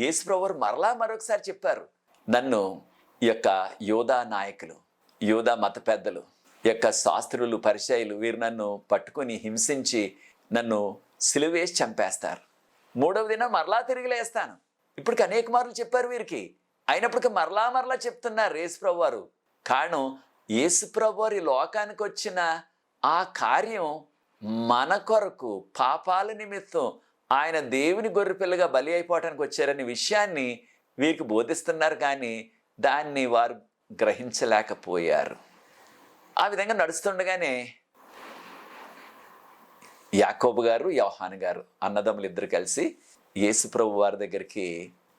యేసు ప్రభువారు మరొకసారి చెప్పారు, నన్ను ఈ యొక్క యోధా నాయకులు, యోధా మత పెద్దలు, యొక్క శాస్త్రులు, పరిచయులు వీరు నన్ను పట్టుకొని హింసించి నన్ను సిలువ వేసి చంపేస్తారు. 3వ దినం మరలా తిరిగి లేస్తాను. ఇప్పటికి అనేక మార్లు చెప్పారు వీరికి. అయినప్పటికీ మరలా చెప్తున్నారు యేసు ప్రభువారు. కారణం, యేసు ప్రభువారు ఈ లోకానికి వచ్చిన ఆ కార్యం మన కొరకు, పాపాల నిమిత్తం ఆయన దేవుని గొర్రెపిల్లగా బలి అయిపోవటానికి వచ్చారనే విషయాన్ని వీరికి బోధిస్తున్నారు. కానీ దాన్ని వారు గ్రహించలేకపోయారు. ఆ విధంగా నడుస్తుండగానే యాకోబు గారు, యోహాను గారు అన్నదమ్ములు ఇద్దరు కలిసి యేసు ప్రభు వారి దగ్గరికి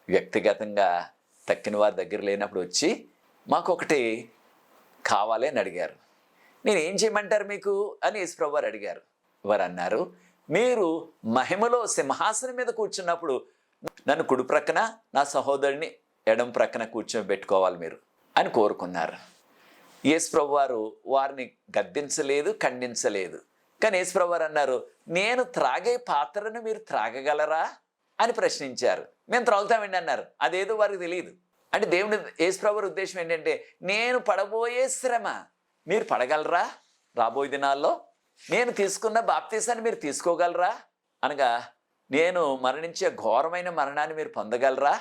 వ్యక్తిగతంగా తక్కిన వారి దగ్గర లేనప్పుడు వచ్చి మాకొకటి కావాలి అని అడిగారు. నేను ఏం చేయమంటారు మీకు అని యేసు ప్రభు వారు అడిగారు. వారు అన్నారు, మీరు మహిమలో సింహాసనం మీద కూర్చున్నప్పుడు నన్ను కుడి ప్రక్కన, నా సహోదరుని ఎడం ప్రక్కన కూర్చోబెట్టుకోవాలి మీరు అని కోరుకున్నారు. యేసు ప్రభు వారు వారిని గద్దించలేదు, ఖండించలేదు. కానీ యేసు ప్రభు వారు అన్నారు, నేను త్రాగే పాత్రను మీరు త్రాగగలరా అని ప్రశ్నించారు. మేము త్రాగుతామండి అన్నారు. అదేదో వారికి తెలియదు. అంటే దేవుని యేసు ప్రభు వారి ఉద్దేశం ఏంటంటే, నేను పడబోయే శ్రమ మీరు పడగలరా? రాబోయే దినాల్లో నేను తీసుకున్న బాప్తీసాన్ని మీరు తీసుకోగలరా? అనగా నేను మరణించే ఘోరమైన మరణాన్ని మీరు పొందగలరా?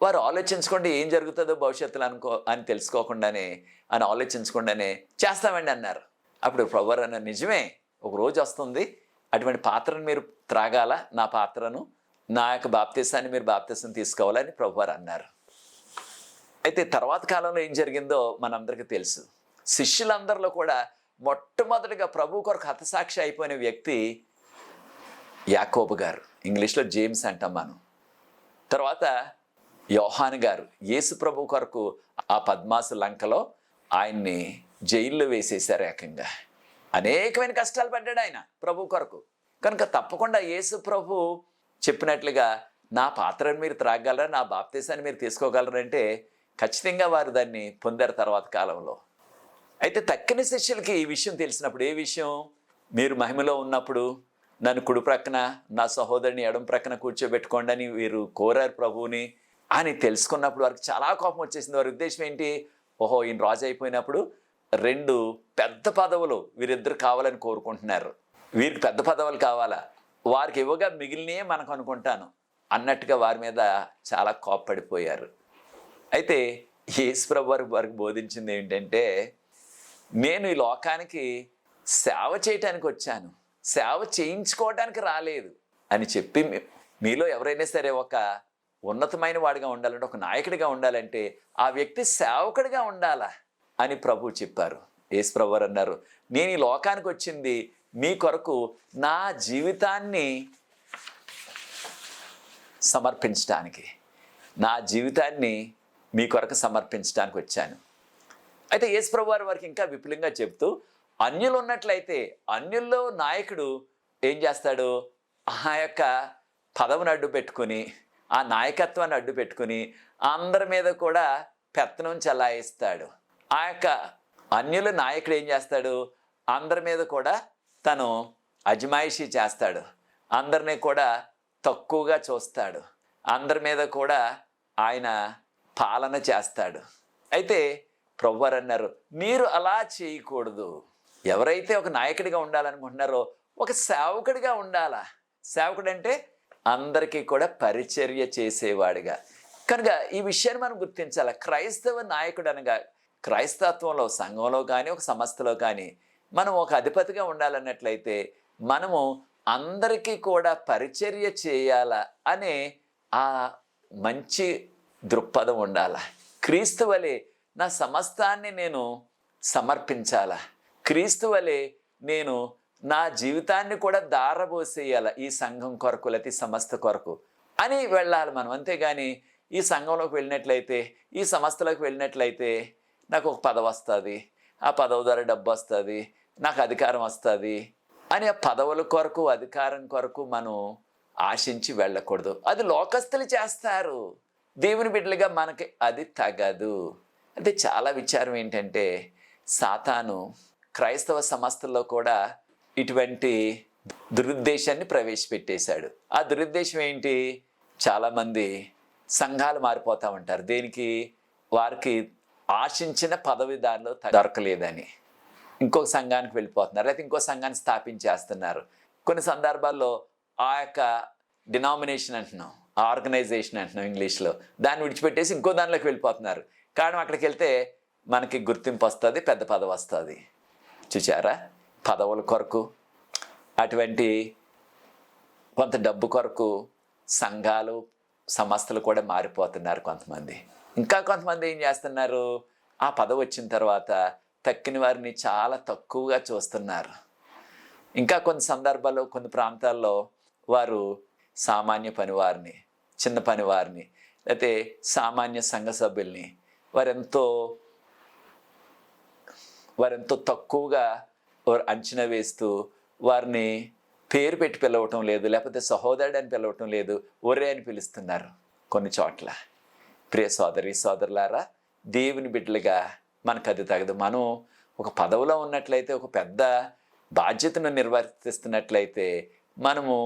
వారు ఆలోచించకుండా ఏం జరుగుతుందో భవిష్యత్తులో అని తెలుసుకోకుండానే, అని ఆలోచించకుండానే చేస్తామండి అన్నారు. అప్పుడు ప్రభువారు అన్నారు, నిజమే, ఒక రోజు వస్తుంది అటువంటి పాత్రను మీరు త్రాగాల, నా పాత్రను, నా యొక్క బాప్తీసాన్ని మీరు బాప్తీసం తీసుకోవాలని ప్రభువారు అన్నారు. అయితే తర్వాత కాలంలో ఏం జరిగిందో మనందరికీ తెలుసు. శిష్యులందరిలో కూడా మొట్టమొదటిగా ప్రభు కొరకు హతసాక్షి అయిపోయిన వ్యక్తి యాకోబు గారు, ఇంగ్లీష్లో జేమ్స్ అంటాం మనం. తర్వాత యోహాను గారు యేసు ప్రభు కొరకు ఆ పద్మాసు లంకలో ఆయన్ని జైల్లో వేసేశారు. ఏకంగా అనేకమైన కష్టాలు పడ్డాడు ఆయన ప్రభు కొరకు. కనుక తప్పకుండా యేసు ప్రభు చెప్పినట్లుగా నా పాత్రను మీరు త్రాగలరా, నా బాప్తీసాన్ని మీరు తీసుకోగలరంటే ఖచ్చితంగా వారు దాన్ని పొందారు తర్వాత కాలంలో. అయితే తక్కిన శిష్యులకి ఈ విషయం తెలిసినప్పుడు, ఏ విషయం? మీరు మహిమలో ఉన్నప్పుడు నన్ను కుడి ప్రక్కన, నా సహోదరుని ఎడం ప్రక్కన కూర్చోబెట్టుకోండి అని వీరు కోరారు ప్రభువుని అని తెలుసుకున్నప్పుడు వారికి చాలా కోపం వచ్చేసింది. వారి ఉద్దేశం ఏంటి? ఓహో, ఈయన రాజు అయిపోయినప్పుడు 2 పెద్ద పదవులు వీరిద్దరు కావాలని కోరుకుంటున్నారు. వీరికి పెద్ద పదవులు కావాలా, వారికి ఇవ్వగా మిగిలినయే మనకు అనుకుంటాను అన్నట్టుగా వారి మీద చాలా కోప్పడిపోయారు. అయితే యేసు ప్రభు వారికి బోధించింది ఏంటంటే, నేను ఈ లోకానికి సేవ చేయటానికి వచ్చాను, సేవ చేయించుకోవటానికి రాలేదు అని చెప్పి, మీలో ఎవరైనా సరే ఒక ఉన్నతమైన వాడిగా ఉండాలంటే, ఒక నాయకుడిగా ఉండాలంటే ఆ వ్యక్తి సేవకుడిగా ఉండాలా అని ప్రభు చెప్పారు. యేసు ప్రభు వారు అన్నారు, నేను ఈ లోకానికి వచ్చింది మీ కొరకు నా జీవితాన్ని సమర్పించడానికి, నా జీవితాన్ని మీ కొరకు సమర్పించడానికి వచ్చాను. అయితే యేసు ప్రభు వారికి ఇంకా విపులంగా చెప్తూ, అన్యులు ఉన్నట్లయితే అన్యుల్లో నాయకుడు ఏం చేస్తాడు? ఆ యొక్క పదవిని అడ్డు పెట్టుకుని, ఆ నాయకత్వాన్ని అడ్డు పెట్టుకుని అందరి మీద కూడా పెత్తనం చెలాయిస్తాడు. ఆ యొక్క అన్యుల నాయకుడు ఏం చేస్తాడు? అందరి మీద కూడా తను అజమాయిషీ చేస్తాడు, అందరినీ కూడా తక్కువగా చూస్తాడు, అందరి మీద కూడా ఆయన పాలన చేస్తాడు. అయితే ప్రభువారు అన్నారు, మీరు అలా చేయకూడదు. ఎవరైతే ఒక నాయకుడిగా ఉండాలనుకుంటున్నారో ఒక సేవకుడిగా ఉండాలా. సేవకుడు అంటే అందరికీ కూడా పరిచర్య చేసేవాడిగా. కనుక ఈ విషయాన్ని మనం గుర్తించాలి. క్రైస్తవ నాయకుడు అనగా క్రైస్తత్వంలో సంఘంలో కానీ ఒక సంస్థలో కానీ మనం ఒక అధిపతిగా ఉండాలన్నట్లయితే మనము అందరికీ కూడా పరిచర్య చేయాల అనే ఆ మంచి దృక్పథం ఉండాల. క్రీస్తు వలె నా సమస్తాన్ని నేను సమర్పించాలా, క్రీస్తు వలె నేను నా జీవితాన్ని కూడా దారబోసేయాల ఈ సంఘం కొరకు లేకపోతే సంస్థ కొరకు అని వెళ్ళాలి మనం. అంతేగాని ఈ సంఘంలోకి వెళ్ళినట్లయితే ఈ సంస్థలోకి వెళ్ళినట్లయితే నాకు ఒక పదవి వస్తుంది, ఆ పదవి ద్వారా డబ్బు వస్తుంది, నాకు అధికారం వస్తుంది అని ఆ పదవుల కొరకు అధికారం కొరకు మనం ఆశించి వెళ్ళకూడదు. అది లోకస్తులు చేస్తారు, దేవుని బిడ్డలుగా మనకి అది తగదు. అంటే చాలా విచారం ఏంటంటే సాతాను క్రైస్తవ సంస్థల్లో కూడా ఇటువంటి దురుద్దేశాన్ని ప్రవేశపెట్టేశాడు. ఆ దురుద్దేశం ఏంటి? చాలామంది సంఘాలు మారిపోతూ ఉంటారు. దేనికి? వారికి ఆశించిన పదవి దానిలో దొరకలేదని ఇంకొక సంఘానికి వెళ్ళిపోతున్నారు, లేకపోతే ఇంకో సంఘాన్ని స్థాపించేస్తున్నారు. కొన్ని సందర్భాల్లో ఆ యొక్క డినామినేషన్ అంటున్నాం, ఆర్గనైజేషన్ అంటున్నాం ఇంగ్లీష్లో, దాన్ని విడిచిపెట్టేసి ఇంకో దానిలోకి వెళ్ళిపోతున్నారు. కారణం అక్కడికి వెళ్తే మనకి గుర్తింపు వస్తుంది, పెద్ద పదవి వస్తుంది. చూచారా? పదవుల కొరకు అటువంటి కొంత డబ్బు కొరకు సంఘాలు సంస్థలు కూడా మారిపోతున్నారు కొంతమంది. ఇంకా కొంతమంది ఏం చేస్తున్నారు? ఆ పదవి వచ్చిన తర్వాత తక్కిన వారిని చాలా తక్కువగా చూస్తున్నారు. ఇంకా కొన్ని సందర్భాల్లో కొన్ని ప్రాంతాల్లో వారు సామాన్య పనివారిని, చిన్న పనివారిని, లేకపోతే సామాన్య సంఘ సభ్యుల్ని వారెంతో తక్కువగా అంచనా వేస్తూ వారిని పేరు పెట్టి పిలవటం లేదు, లేకపోతే సహోదరుడు అని పిలవటం లేదు, ఒరే అని పిలుస్తున్నారు కొన్ని చోట్ల. ప్రియ సోదరి సోదరులారా, దేవుని బిడ్డలుగా మనకు అది తగదు. మనం ఒక పదవిలో ఉన్నట్లయితే, ఒక పెద్ద బాధ్యతను నిర్వర్తిస్తున్నట్లయితే మనము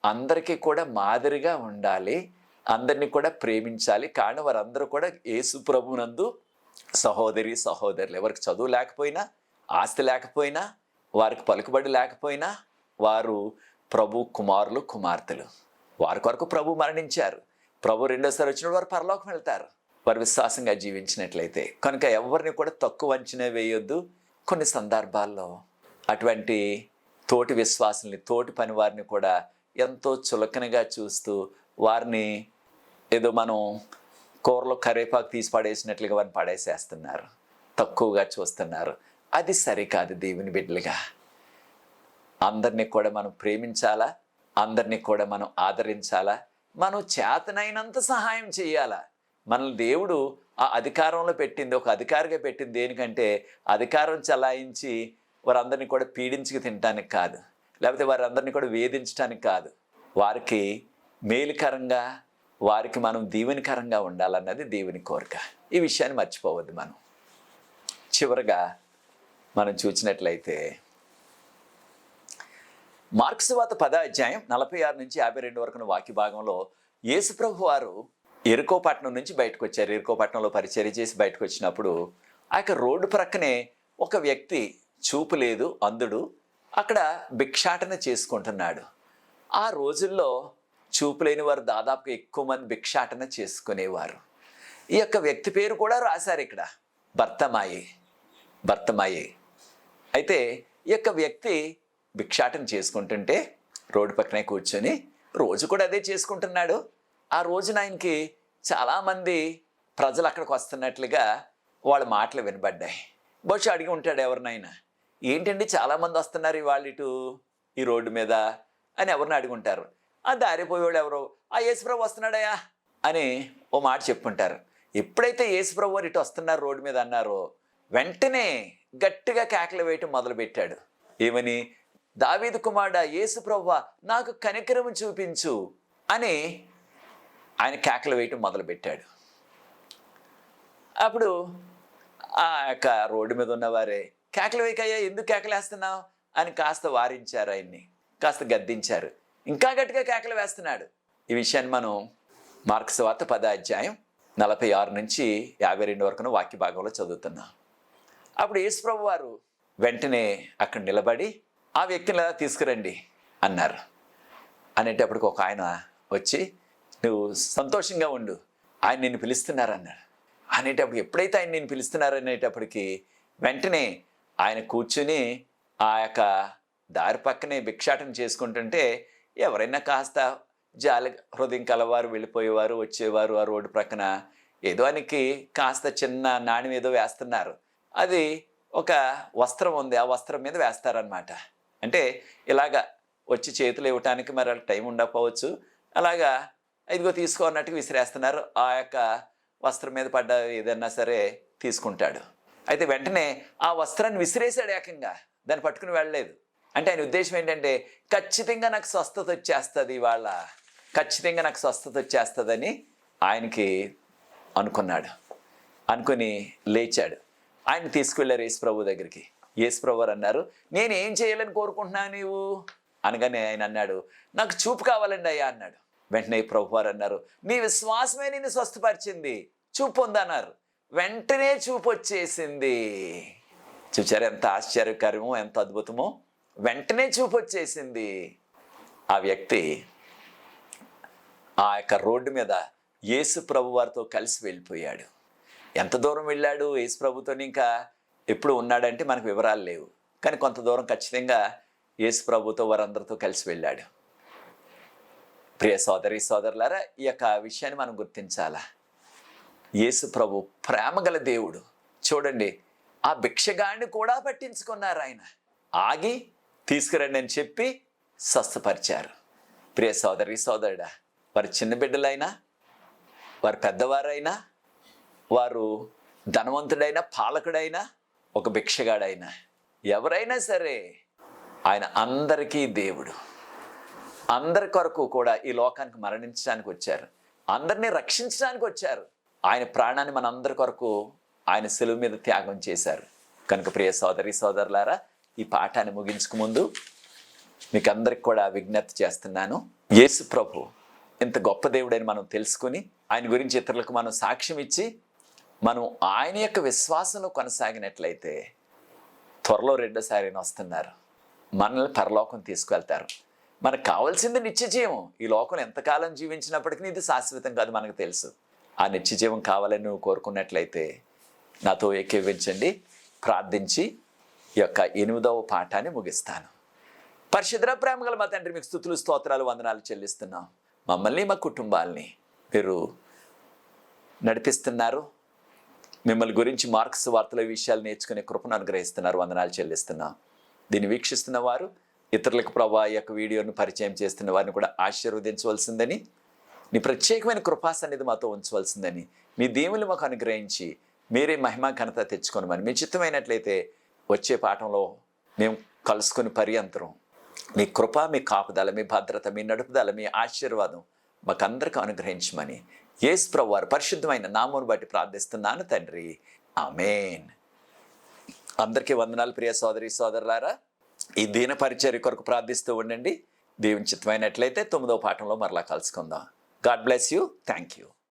అందరికీ కూడా మాదిరిగా ఉండాలి, అందరినీ కూడా ప్రేమించాలి. కానీ వారందరూ కూడా యేసు ప్రభువునందు సహోదరి సహోదరులు. ఎవరికి చదువు లేకపోయినా, ఆస్తి లేకపోయినా, వారికి పలుకుబడి లేకపోయినా వారు ప్రభు కుమారులు కుమార్తెలు. వారి కొరకు ప్రభు మరణించారు. ప్రభు రెండోసారి వచ్చినప్పుడు వారు పరలోకం వెళ్తారు, వారు విశ్వాసంగా జీవించినట్లయితే. కనుక ఎవరిని కూడా తక్కువ అంచనా వేయొద్దు. కొన్ని సందర్భాల్లో అటువంటి తోటి విశ్వాసుల్ని, తోటి పని వారిని కూడా ఎంతో చులకనగా చూస్తూ వారిని ఏదో మనం కూరలో కరివేపాకు తీసి పడేసినట్లుగా వారిని పడేసేస్తున్నారు, తక్కువగా చూస్తున్నారు. అది సరికాదు. దేవుని బిడ్డలుగా అందరినీ కూడా మనం ప్రేమించాలా, అందరినీ కూడా మనం ఆదరించాలా, మనం చేతనైనంత సహాయం చేయాలా. మనల్ని దేవుడు ఆ అధికారంలో పెట్టింది, ఒక అధికారిగా పెట్టింది దేనికంటే అధికారం చలాయించి వారందరినీ కూడా పీడించుకు తినటానికి కాదు, లేకపోతే వారందరినీ కూడా వేధించడానికి కాదు. వారికి మేలుకరంగా, వారికి మనం దీవెనకరంగా ఉండాలన్నది దేవుని కోరిక. ఈ విషయాన్ని మర్చిపోవద్దు మనం. చివరగా మనం చూసినట్లయితే మార్కు సువార్త 10వ అధ్యాయం 46 నుంచి 52 వరకు వాక్య భాగంలో యేసుప్రభు వారు ఎరికో పట్టణం నుంచి బయటకు వచ్చారు. ఎరికో పట్టణంలో పరిచర్య చేసి బయటకు వచ్చినప్పుడు ఆ యొక్క రోడ్డు ప్రక్కనే ఒక వ్యక్తి, చూపు లేదు, అంధుడు, అక్కడ భిక్షాటన చేసుకుంటున్నాడు. ఆ రోజుల్లో చూపు లేని వారు దాదాపు ఎక్కువ మంది భిక్షాటన చేసుకునేవారు. ఈ యొక్క వ్యక్తి పేరు కూడా రాశారు ఇక్కడ, భర్తమాయి. అయితే ఈ యొక్క వ్యక్తి భిక్షాటన చేసుకుంటుంటే రోడ్డు పక్కనే కూర్చొని రోజు కూడా అదే చేసుకుంటున్నాడు. ఆ రోజున ఆయనకి చాలామంది ప్రజలు అక్కడికి వస్తున్నట్లుగా వాళ్ళ మాటలు వినబడ్డాయి. బహుశా అడిగి ఉంటాడు ఎవరినైనా, ఏంటండి చాలామంది వస్తున్నారు ఇవాళ ఇటు ఈ రోడ్డు మీద అని ఎవరిని అడిగి ఉంటారు. ఆ దారిపోయేవాళ్ళు ఎవరో, ఆ యేసుప్రభు వస్తున్నాడయా అని ఓ మాట చెప్పుంటారు. ఎప్పుడైతే యేసుప్రభు వారు ఇటు వస్తున్నారు రోడ్డు మీద అన్నారో వెంటనే గట్టిగా కేకలు వేయటం మొదలుపెట్టాడు. ఏమని? దావీదు కుమారుడా యేసుప్రభువా నాకు కనికరము చూపించు అని ఆయన కేకలు వేయటం మొదలుపెట్టాడు. అప్పుడు ఆ యొక్క రోడ్డు మీద ఉన్నవారే, కేకలు వేయకయ్యా, ఎందుకు కేకలు వేస్తున్నావు అని కాస్త వారించారు, ఆయన్ని కాస్త గద్దించారు. ఇంకా గట్టిగా కేకలు వేస్తున్నాడు. ఈ విషయాన్ని మనం మార్కు సువార్త 10వ అధ్యాయం 46 నుంచి 52 వరకు వాక్య భాగంలో చదువుతున్నాం. అప్పుడు యేసుప్రభు వారు వెంటనే అక్కడ నిలబడి ఆ వ్యక్తిని ఇలా తీసుకురండి అన్నారు. అనేటప్పటికి ఒక ఆయన వచ్చి, నువ్వు సంతోషంగా ఉండు, ఆయన నిన్ను పిలుస్తున్నారన్నాడు. అనేటప్పుడు ఎప్పుడైతే ఆయన నిన్ను పిలుస్తున్నారనేటప్పటికి వెంటనే ఆయన కూర్చుని ఆ యొక్క దారి పక్కనే భిక్షాటన చేసుకుంటుంటే ఎవరైనా కాస్త జాలి హృదయం కలవారు వెళ్ళిపోయేవారు, వచ్చేవారు. ఆ రోడ్డు ప్రక్కన ఏదో ఆయనకి కాస్త చిన్న నాణ్యం ఏదో వేస్తున్నారు. అది ఒక వస్త్రం ఉంది, ఆ వస్త్రం మీద వేస్తారనమాట. అంటే ఇలాగా వచ్చి చేతులు ఇవ్వటానికి మరి వాళ్ళకి టైం ఉండకపోవచ్చు, అలాగా ఇదిగో తీసుకో అన్నట్టుగా విసిరేస్తున్నారు. ఆ యొక్క వస్త్రం మీద పడ్డ ఏదన్నా సరే తీసుకుంటాడు. అయితే వెంటనే ఆ వస్త్రాన్ని విసిరేశాడు ఏకంగా, దాన్ని పట్టుకుని వెళ్ళలేదు. అంటే ఆయన ఉద్దేశం ఏంటంటే ఖచ్చితంగా నాకు స్వస్థత వచ్చేస్తుంది, ఇవాళ ఖచ్చితంగా నాకు స్వస్థత వచ్చేస్తుందని ఆయనకి అనుకున్నాడు. అనుకుని లేచాడు. ఆయన తీసుకువెళ్ళారు యేసుప్రభు దగ్గరికి. యేసుప్రభు వారు అన్నారు, నేను ఏం చేయాలని కోరుకుంటున్నాను నీవు అనగానే ఆయన అన్నాడు, నాకు చూపు కావాలండి అయ్యా అన్నాడు. వెంటనే ప్రభు వారు అన్నారు, నీ విశ్వాసమే నిన్ను స్వస్థపరిచింది, చూపు పొందన్నారు. వెంటనే చూపు వచ్చేసింది. చూచారు ఎంత ఆశ్చర్యకరమో, ఎంత అద్భుతమో. వెంటనే చూపు వచ్చేసింది. ఆ వ్యక్తి ఆ యొక్క రోడ్డు మీద యేసు ప్రభు వారితో కలిసి వెళ్ళిపోయాడు. ఎంత దూరం వెళ్ళాడు యేసు ప్రభుతో ఇంకా ఎప్పుడు ఉన్నాడంటే మనకు వివరాలు లేవు, కానీ కొంత దూరం ఖచ్చితంగా యేసు ప్రభుతో వారందరితో కలిసి వెళ్ళాడు. ప్రియ సోదరి సోదరులారా, ఈ యొక్క విషయాన్ని మనం గుర్తించాలా. యేసు ప్రభు ప్రేమగల దేవుడు. చూడండి, ఆ భిక్షగాడిని కూడా పట్టించుకున్నారు. ఆయన ఆగి తీసుకురండి అని చెప్పి స్వస్థపరిచారు. ప్రియ సోదరి సోదరుడా, వారు చిన్న బిడ్డలైనా, వారు పెద్దవారైనా, వారు ధనవంతుడైనా, పాలకుడైనా, ఒక భిక్షగాడైనా, ఎవరైనా సరే ఆయన అందరికీ దేవుడు. అందరి కొరకు కూడా ఈ లోకానికి మరణించడానికి వచ్చారు, అందరినీ రక్షించడానికి వచ్చారు. ఆయన ప్రాణాన్ని మనందరి కొరకు ఆయన సిలువ మీద త్యాగం చేశారు. కనుక ప్రియ సోదరి సోదరులారా, ఈ పాఠాన్ని ముగించుకు ముందు మీకు అందరికి కూడా విజ్ఞప్తి చేస్తున్నాను. యేసు ప్రభు ఇంత గొప్ప దేవుడని మనం తెలుసుకుని ఆయన గురించి ఇతరులకు మనం సాక్ష్యం ఇచ్చి మనం ఆయన యొక్క విశ్వాసంలో కొనసాగినట్లయితే త్వరలో రెండోసారి వస్తున్నారు, మనల్ని పరలోకం తీసుకువెళ్తారు. మనకు కావాల్సింది నిత్యజీవం. ఈ లోకం ఎంతకాలం జీవించినప్పటికీ ఇది శాశ్వతం కాదు, మనకు తెలుసు. ఆ నిత్యజీవం కావాలని నువ్వు కోరుకున్నట్లయితే నాతో ఏకీవించండి. ప్రార్థించి ఈ యొక్క 8వ పాఠాన్ని ముగిస్తాను. పరిశుద్ధ ప్రేమగల మా తండ్రి, మీకు స్తుతులు స్తోత్రాలు వందనాలు చెల్లిస్తున్నాం. మమ్మల్ని మా కుటుంబాలని మీరు నడిపిస్తున్నారు. మిమ్మల్ని గురించి మార్క్స్ వార్తల విషయాలు నేర్చుకునే కృపను అనుగ్రహిస్తున్నారు. వందనాలు చెల్లిస్తున్నాం. దీన్ని వీక్షిస్తున్న వారు ఇతరులకు ప్రభా ఈ యొక్క వీడియోను పరిచయం చేస్తున్న వారిని కూడా ఆశీర్వదించవలసిందని, నీ ప్రత్యేకమైన కృపా సన్నిధి మాతో ఉంచవలసిందని, మీ దేవుని మాకు అనుగ్రహించి మీరే మహిమా ఘనత తెచ్చుకోనమని, మీ చిత్తమైనట్లయితే వచ్చే పాఠంలో మేము కలుసుకుని పర్యంతరం మీ కృప, మీ కాపుదల, మీ భద్రత, మీ నడుపుదల, మీ ఆశీర్వాదం మాకందరికీ అనుగ్రహించమని యేసు ప్రభువు వారి పరిశుద్ధమైన నామమును బట్టి ప్రార్థిస్తున్నాను తండ్రి. ఆమేన్. అందరికీ వందనాలు. ప్రియ సోదరి సోదరులారా, ఈ దీన పరిచర్య కొరకు ప్రార్థిస్తూ ఉండండి. దేవుని చిత్తమైనట్లయితే 9వ పాఠంలో మరలా కలుసుకుందాం. God bless you. Thank you.